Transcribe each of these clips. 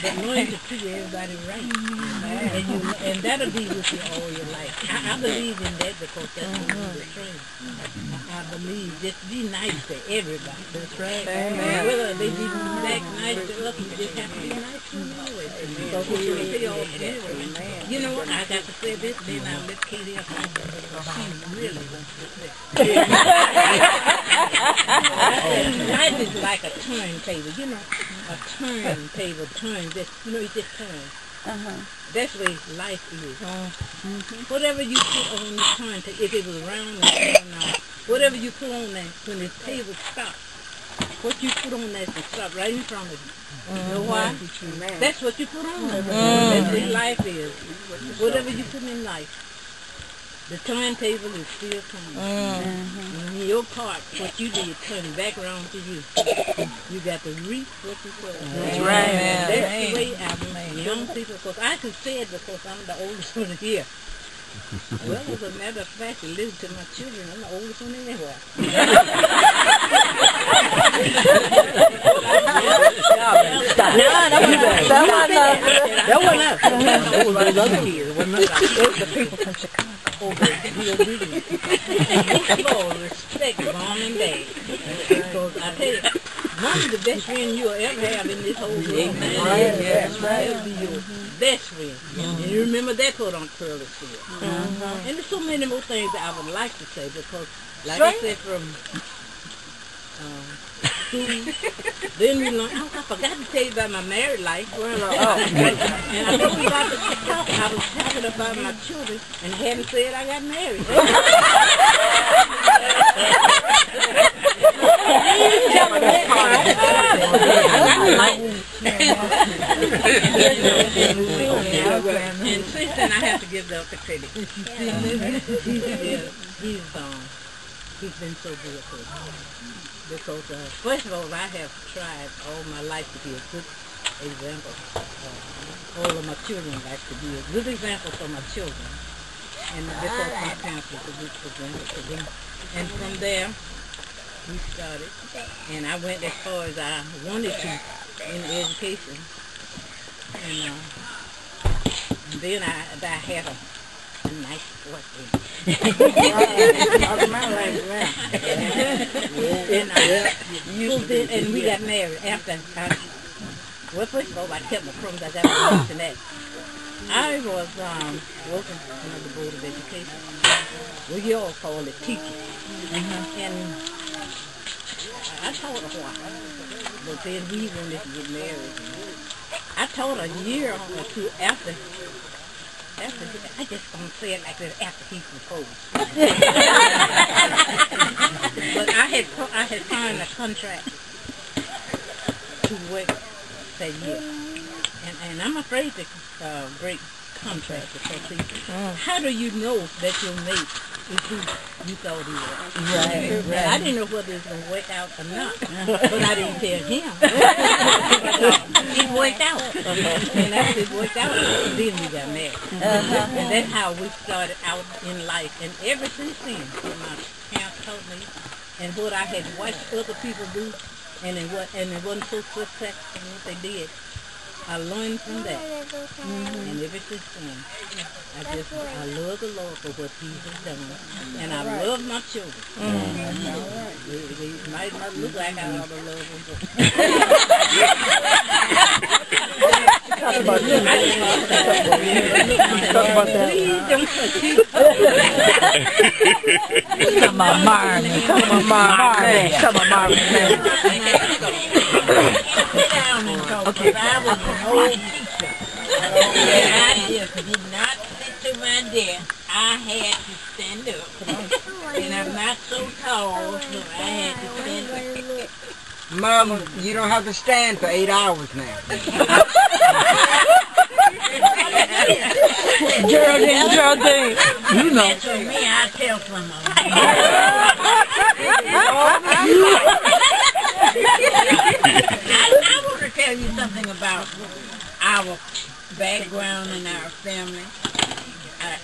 But learn to treat everybody right. And that'll be with you all your life. I believe in that because that's what we were trained. I believe just be nice to everybody. That's right. Amen. Whether they be back nice to us, you just have to be nice to them always. Because we should be all anyway. You know what? I got to say this, then I'll let Katie up on because she really wants to say. Life is like a turntable, you know, a turntable, just, you know, it just turns. That's the way life is. Whatever you put on the turntable, if it was round and round, whatever you put on that, when the table stops, what you put on that can stop right in front of you. You know why? That's what you put on there. That's what life is. Whatever you put in life. The turntable is still turning. And your part, what you did, turn back around to you. You got to reap what you sow. That's right. That's the way I believe. Young people, because I can say it because I'm the oldest one here. Well, as a matter of fact, to listen to my children, I'm the oldest one anywhere. That wasn't us. It was the people from Chicago. Respect mom and dad. Because I tell you, mom is the best friend you'll ever have in this whole world. That's right. That'll be your best friend. And you remember that quote on Pearlie said. And there's so many more things that I would like to say because, like I said, from school, then we learned, I forgot to tell you about my married life. And I told you about I was talking about my children and hadn't said I got married. And since then I have to give up the credit. He's been so good for us. Because first of all, I have tried all my life to be a good example. All of my children like to be a good example for my children. And because my parents was a good example for them. And from there, we started. And I went as far as I wanted to in education. And then I had a nice boyfriend. And we got married after well, first of all, I kept my promise. I got my promise in that. I was working on the Board of Education. Well, you all call it teaching. And I taught a while. But then we wanted to get married. I taught a year or two after I just don't say it like that after he proposed. But I had signed a contract to work that year. And I'm afraid to break contracts with people. How do you know that your mate is who you thought he was? Right. I didn't know whether it was going to work out or not. But I didn't tell him. It worked out. And after it worked out, then we got married. And that's how we started out in life. And ever since then, what my parents taught me, and what I had watched other people do, and it wasn't so successful in what they did, I learned from that. And ever since then, I love the Lord for what He has done. And I love my children. They might not look like I ought to love them, but please don't touch it. Come on, Marvin. Okay. I was an old teacher. And I just did not sit to my desk. I had to stand up. And I'm not so tall, so I had to stand up. Mama, you don't have to stand for 8 hours now. Geraldine. You know. That's for me, I tell some of them. I want to tell you something about our background and our family.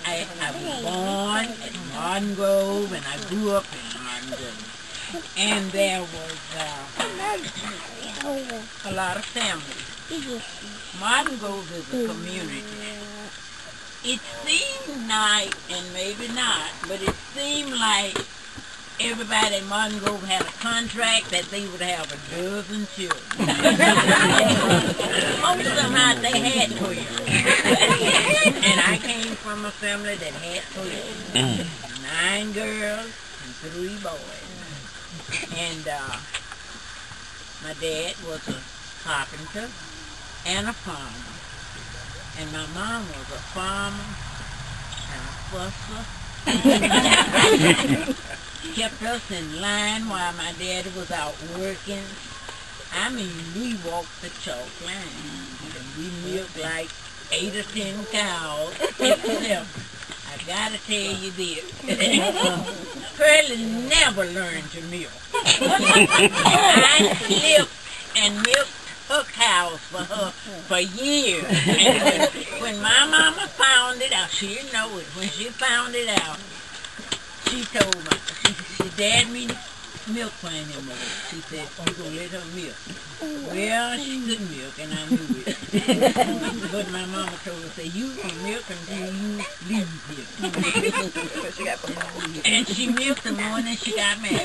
I was born in Martin Grove, and I grew up in Martin Grove. And there was a lot of families. Martin Grove is a community. It seemed like, and maybe not, but it seemed like everybody in Martin Grove had a contract that they would have a dozen children. Most of them had, they had 12. And I came from a family that had 12. 9 girls and 3 boys. And my dad was a carpenter and a farmer. And my mom was a farmer and a fusser. Kept us in line while my daddy was out working. I mean, we walked the chalk line. And we milked like 8 or 10 cows. Except, I gotta tell you this. Pearlie never learned to milk. I slipped and milked her cows for her for years. And when my mama found it out, she didn't know it. When she found it out, she told me, she dared me to milk for anymore. She said, you gonna let her milk. Well, she couldn't milk, and I knew it. But my mama told her, say, you gonna milk until you leave here. And she milked the morning she got married.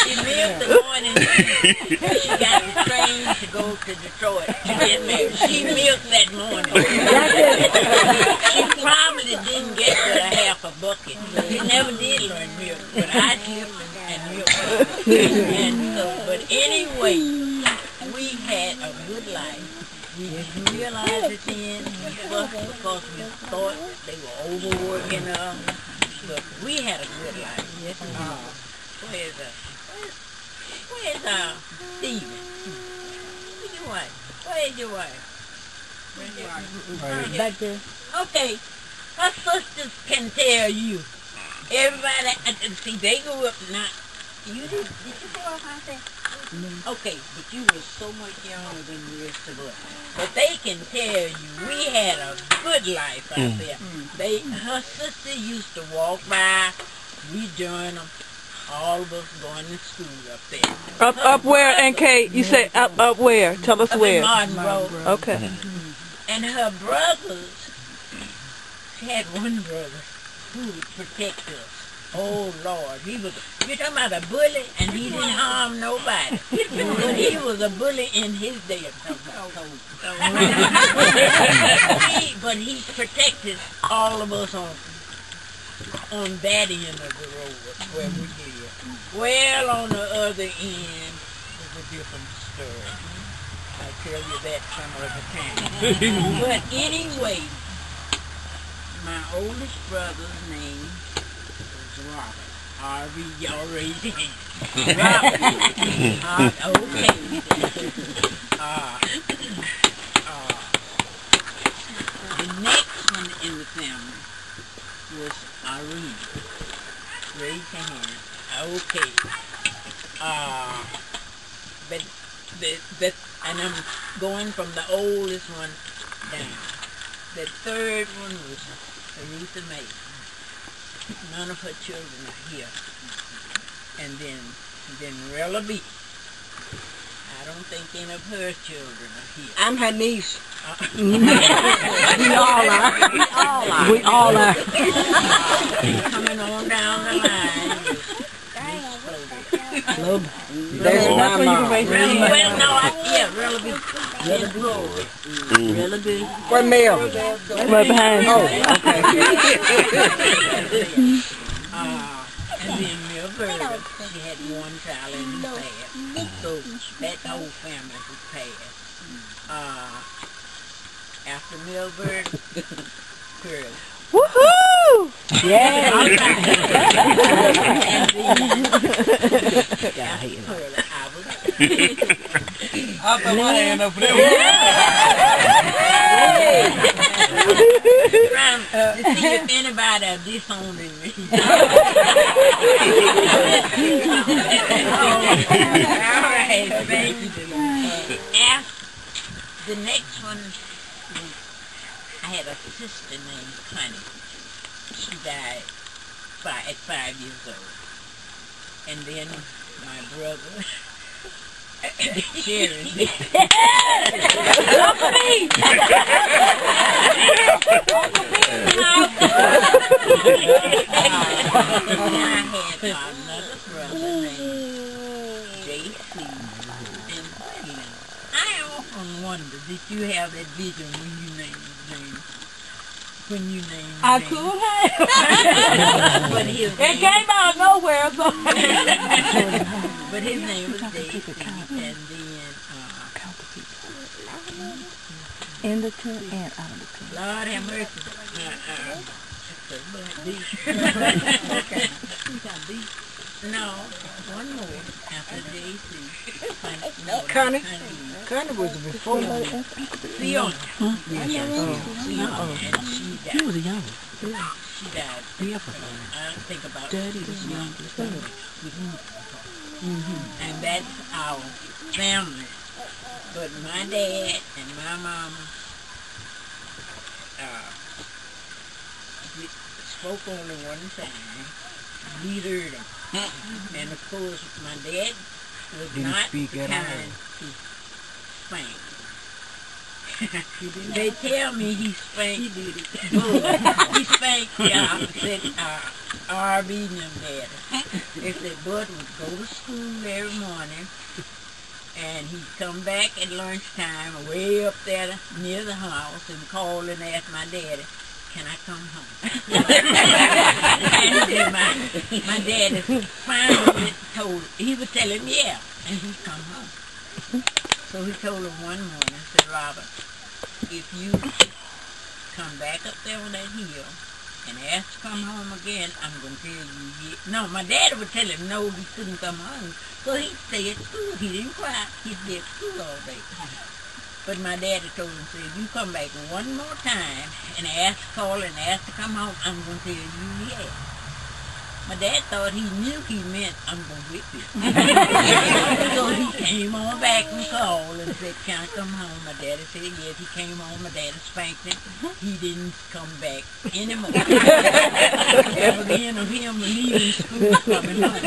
She milked the morning she got the train to go to Detroit to get married. She milked that morning. She probably didn't get but a half a bucket. She never did learn milk, but I slipped and milked her. And so, but anyway, we had a good life. We didn't realize it then. We fussed because we thought they were overworking us. But we had a good life. Yes, where's Stephen? Where's your wife? Where's your wife? Back there. Okay, her sisters can tell you. Everybody, see, they grew up not. Did you grow up out there? No. Okay, but you were so much younger than the rest of us. But they can tell you, we had a good life out there. Her sister used to walk by, we joined them, all of us going to school up there. Up where, and Kate? You say up where? Tell us where. Martin Grove. Okay. And her brothers, she had one brother who would protect us. Oh, Lord, you're talking about a bully, and he didn't harm nobody. But he was a bully in his day. But he protected all of us on that end of the road where we live. Well, on the other end is a different story. I'll tell you that some other time. But anyway, my oldest brother's name Robert. R.V. y'all raise your hand. Robert. Okay. The next one in the family was Irene. Raise your hand. Okay. And I'm going from the oldest one down. The third one was Teresa May. None of her children are here. And then Rella B. I don't think any of her children are here. I'm her niece. We all are. Coming on down the line. There's my mom. Rella B. Rella B. What Mel? Right behind you. Oh, okay. And then Mel Bird, she had one child in the past. So that whole family was passed. After Mel Bird, Pearlie. Woohoo! Yeah. Up and one hand over there. Trying to see if anybody disowned me. All right, thank you. The next one, I had a sister named Connie. She died at 5 years old. And then my brother, Sherry, I had another brother named J.C. and Gilliam. I often wonder, did you have that vision when you named names? When you named I names? could have. But his It name, came out of nowhere. So. but his name was J.C. and then In the tent and out of the tent. Lord have mercy. No, one more after J.C. Connie? Connie was before me. Fiona. Fiona. And she died. He was young. She died. I think about Daddy was young. And that's our family. But my dad and my mama spoke only one time. We heard them. And of course, my dad was Didn't not speak the at kind all. to spank. They tell me he spanked Bud. He spanked the opposite R.B. and them daddy. They said Bud would go to school every morning and he'd come back at lunchtime way up there near the house and call and ask my daddy, can I come home? And then my daddy finally he would tell him, yeah, and he'd come home. So he told him one morning, said, Robert, if you come back up there on that hill and ask to come home again, I'm going to tell you, no, my daddy would tell him no, he couldn't come home. So he'd stay at school. He didn't cry. He'd stay at school all day. But my daddy told him, said, if you come back one more time and call and ask to come home, I'm going to tell you yes. My dad thought he knew he meant, I'm going to whip you. So he came on back and called and said, can I come home? My daddy said yes. He came home. My daddy spanked him. He didn't come back anymore. Never again of him leaving school coming home.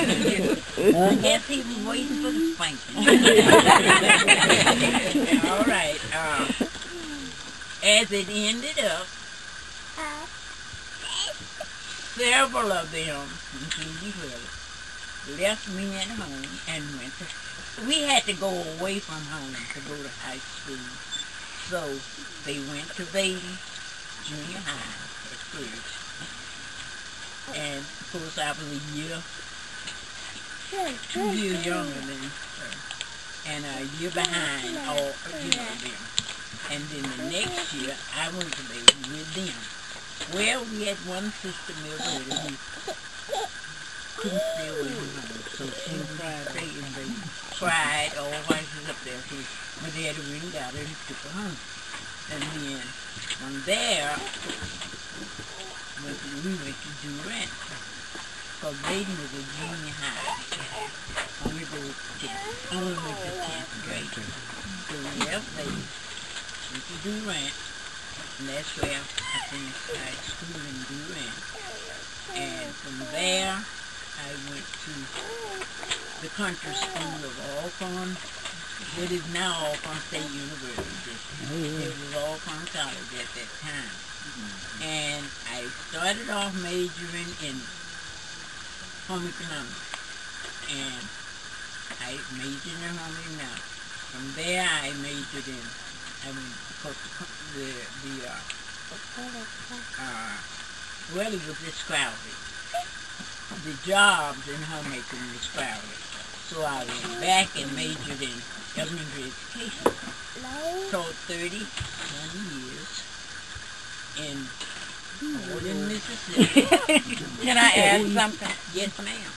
I guess he was waiting for the spanking. All right. As it ended up, several of them, including Pearlie, left me at home and went to, we had to go away from home to go to high school. So they went to Baden Junior High at first. And of course I was a year, 2 years younger than her, and a year behind all, them. And then the next year I went to Baden with them. Well, we had one sister, Mildred, who couldn't stay away from home, so she cried all while she was up there. So my daddy went and got her and took her home. And then from there, we went to Durant, because Baden was a junior high. Only went to 10th grade. So we left Baden, went to Durant. And that's where I finished high school in Durant. And from there, I went to the country school of Alcorn, what is now Alcorn State University. It was Alcorn College at that time. And I started off majoring in home economics. And I majored in home economics. From there, I majored in, well, it was just crowded. The jobs in homemaking was crowded. So I went back and majored in elementary education. Taught 31 years in Northern Mississippi. Can I add something? Yes, ma'am.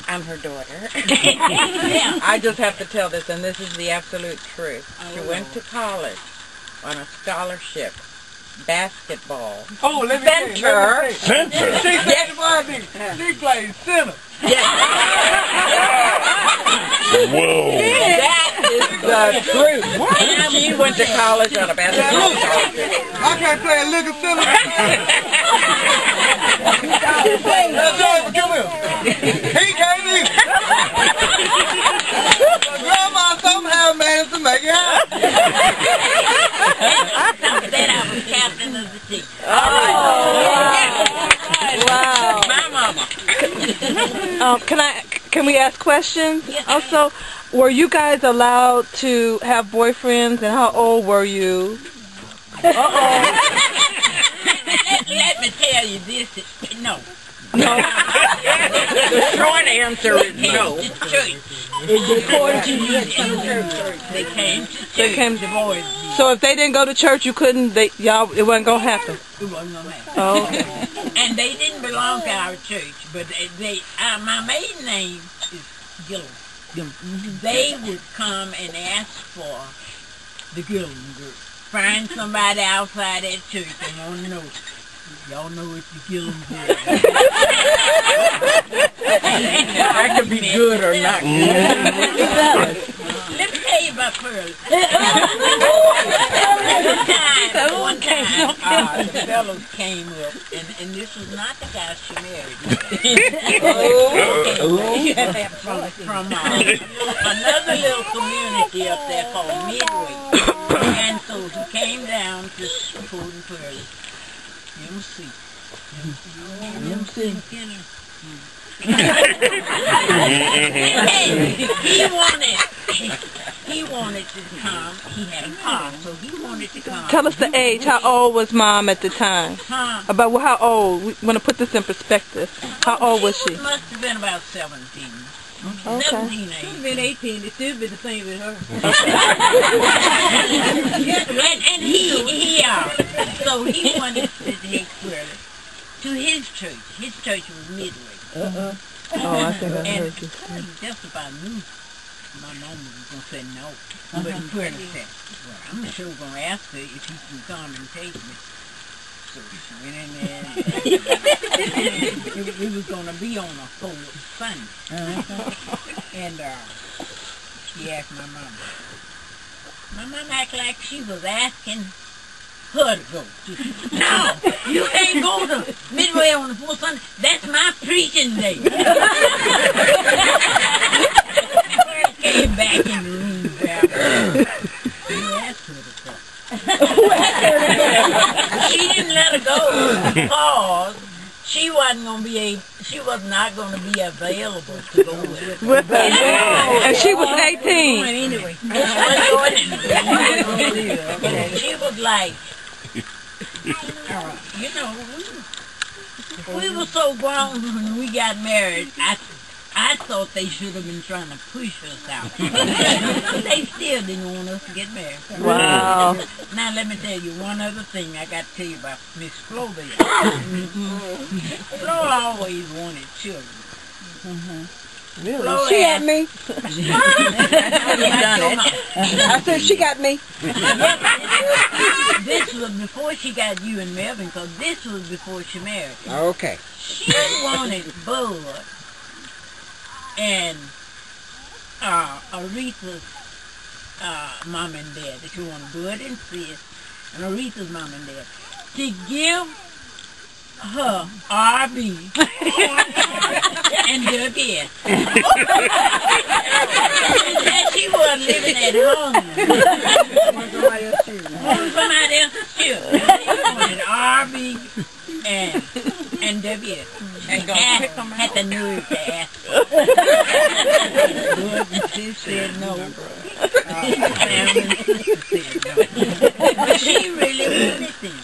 I'm her daughter. Yeah. I just have to tell this, and this is the absolute truth. She Oh, went Lord. to college on a scholarship, basketball. Oh, let me Center. Center. She plays center. Whoa. That is the truth. She went to college on a basketball scholarship. I can't play a liquor center. Come here. He came in. Grandma somehow managed to make it happen. After that, I was captain of the team. Wow. My mama. Can we ask questions? Yes, Also, were you guys allowed to have boyfriends, and how old were you? Let me tell you this. No. The short answer is no. To church. They came to church. They came. The boys. So if they didn't go to church, you couldn't. It wasn't gonna happen. It wasn't gonna happen. Oh, okay. And they didn't belong to our church, but my maiden name is Gilliam. They would come and ask for the Gilliam group. Find somebody outside that church and want to know. Y'all know it's the Gilliam group. That could be good or not good. Let me tell you about Pearlie. One time, the fellows came up, and this was not the guy she married. From another little community up there called Midway. And so he came down to support Pearlie. MC. He wanted to come. He had a car, so he wanted to come. Tell us the age. How old was Mom at the time? About how old? We want to put this in perspective. How old was she? Must have been about 17. Okay. 17, Should have been 18. It should be the same with her. and so he wanted to take Pearlie to his church. His church was Midway. Oh, I think I heard you. And just about knew my mom was going to say no. But Pearlie said, well, I'm sure going to ask her if he can come and take me. So she went in there. It was going to be on a full Sunday. And she asked my mama. My mama acted like she was asking her to go. She said, no, you can't go to Midway on the full Sunday. That's my preaching day. Came back in the room. You asked her to go. She didn't let her go because she wasn't going to be she was not going to be available to go with her. And she was 18. Anyway. She was like, we were so grown when we got married. I thought they should have been trying to push us out. They still didn't want us to get married. Wow. Now let me tell you one other thing I got to tell you about Miss Flo there. Flo always wanted children. Flo She got me. I said she got me. This was before she got you and Melvin, because this was before she married. Okay. She wanted Bud and Aretha's mom and dad. She wanted Bud and Sis and Aretha's mom and dad to give her RB and WS. And she was living at home. On somebody else's children. She wanted RB and WS. And had the nerve to ask for it. Bud and Sis said no. Sam and Sister said no. But she really wanted them.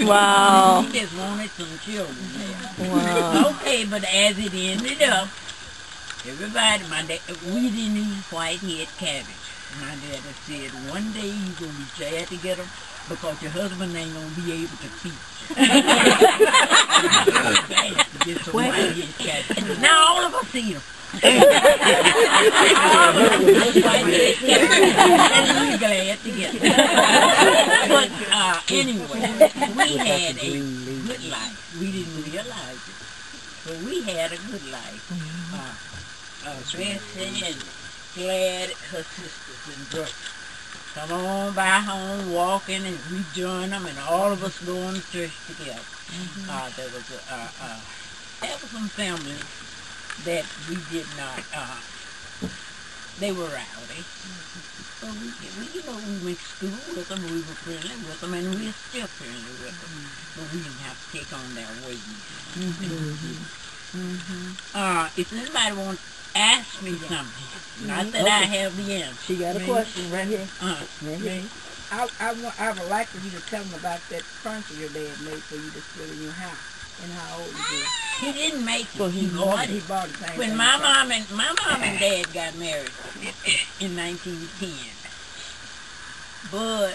Wow. She just wanted some children there. Wow. Okay, but as it ended up, everybody, we didn't eat white-head cabbage. My daddy said, one day you're going to be glad to get them because your husband ain't going to be able to feed you. Get some white-head cabbage. Now all of us eat them. White-head cabbage. And we're glad to get them. But anyway, we had a good life. We didn't realize it. But we had a good life. Bessie and Glad, her sisters and brothers. come on by home walking, and we join them, and all of us going to church together. There was some families that we did not, they were rowdy. So we went to school with them, we were friendly with them, and we're still friendly with them. But we didn't have to take on their ways. If anybody wants to ask me something, not that I have the answer. She got a question right here. Right here. I would like for you to tell them about that furniture your dad made for you to put in your house, and how old you were. He didn't make it. Well, He bought it. He bought it. When my mom and dad got married in 1910, Bud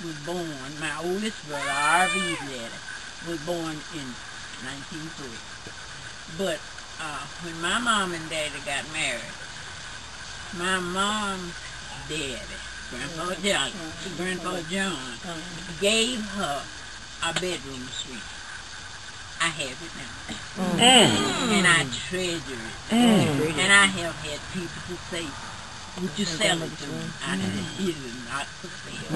was born. My oldest brother, R.V.'s daddy, was born in 1903. But when my mom and daddy got married, my mom's daddy, Grandpa John, gave her a bedroom suite. I have it now. And I treasure it. And I have had people who say, would you sell it to me? I said, it is not for sale.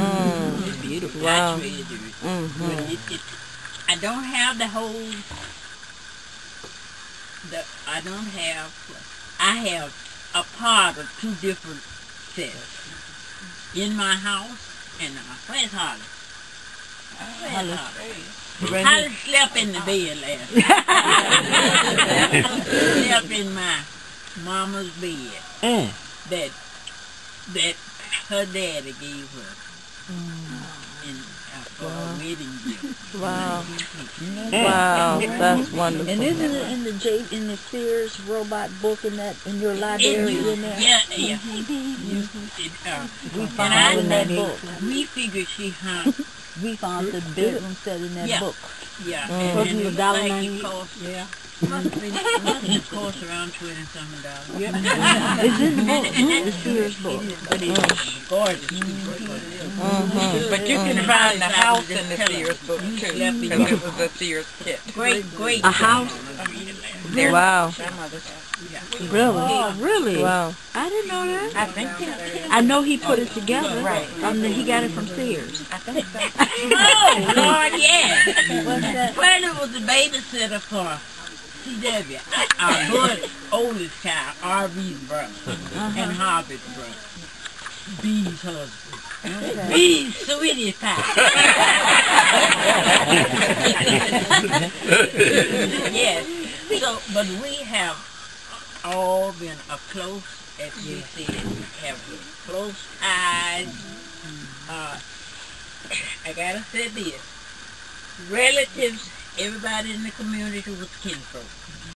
It's beautiful. I treasure it. But I don't have the whole, I have a part of two different sets. In my house, and where's Holly? Holly slept in the bed last night. Slept in my mama's bed that her daddy gave her for her wedding gift. Wow. Wow, that's wonderful. And isn't it in the Sears robot book in your library in there? Yeah. We found that book. We figured she hung. We found the bedroom set in that book. Yeah. And it was $1.98. Must have cost around $20-something. It's in the book. It's the Sears book. But it's gorgeous. But you can find the house in the Sears book too, because it was a Sears kit. Great. A house? Wow. Really? Oh, really? Wow. I didn't know that. I think so. I know he put it together. Right. He got it from Sears. I think so. Oh, Lord, yeah. What's that? Pearlie was the babysitter for C.W. Our Bud's oldest child, R.V.'s brother, and Harvey's brother. B's husband. Okay. B's sweetie pie. Yes. So, but we have all been a close, as you said, have close ties. I gotta say this. Relatives, everybody in the community was kinfolk.